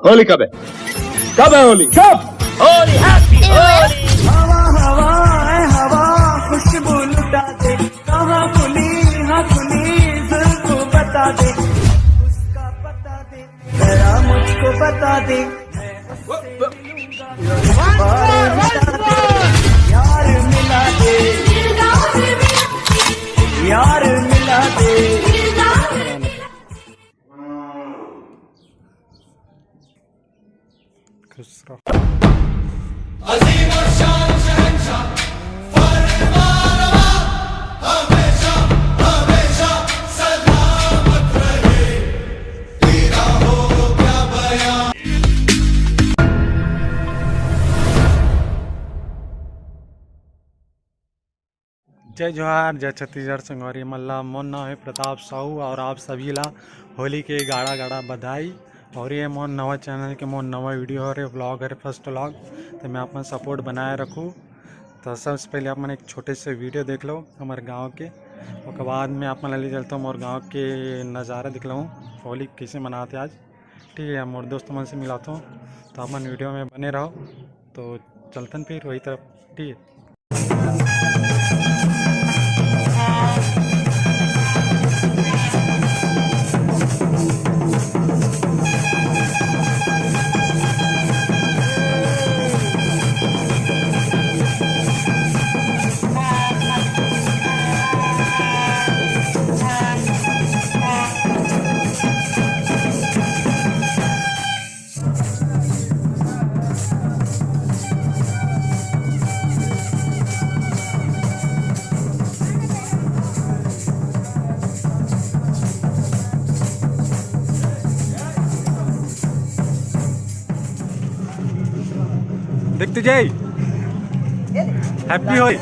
होली कब है? कब है होली? कब? होली हैप्पी होली। हवा हवा है हवा खुशबू लुटा दे, कहाँ खुली हाँ खुली दिल को बता दे, उसका पता दे जरा मुझको बता दे, यार मिला दे, यार मिला दे। खुश रहो। जय जोहार, जय छत्तीसगढ़, संगवारी मल्ला। मोर नाम है प्रताप साहू और आप सभी ला होली के गाड़ा गाड़ा बधाई। और ये मोर नवा चैनल के मोर नवा वीडियो है, व्लॉग है, फर्स्ट व्लॉग। तो मैं अपन सपोर्ट बनाए रखूँ। तो सबसे पहले अपन एक छोटे से वीडियो देख लो हमारे गांव के, उसके बाद में अपन ले चलता हूँ मोर गांव के नज़ारे दिख लो होली कैसे मनाते आज। ठीक है, मोर दोस्त मन से मिलाता हूँ, तो अपन वीडियो में बने रहो। तो चलते फिर वही तरफ। ठीक है। देखते जाए हैप्पी होली।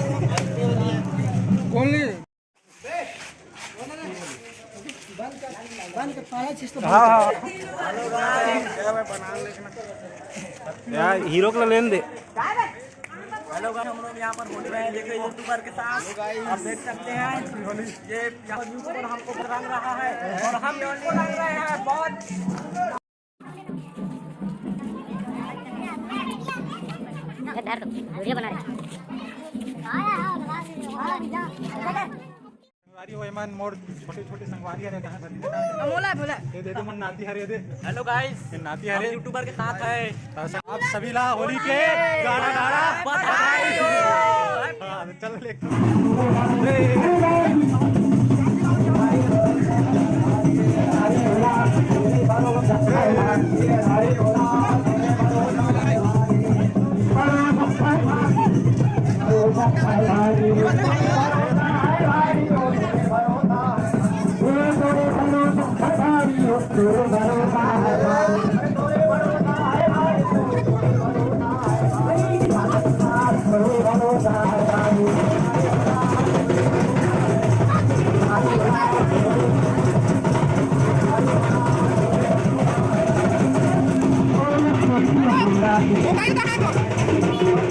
यार हीरो को लेन दे। हेलो गाइस, हम लोग यहाँ पर होली में देख रहे हैं यूट्यूबर के साथ। आप देख सकते हैं ये यूट्यूबर हमको रंग रहा है और हम उनको रंग रहे हैं। बहुत वीडियो बना रहे संगवारी हो एमन मोर छोटे छोटे संगवारी है कहां बोला बोला दे दे मन नाती हरे दे। हेलो गाइस, ये नाती हरे यूट्यूबर के साथ है। आप सभी ला होली के गाड़ा गाड़ा बधाई हो। हाँ, चल ले। हैं।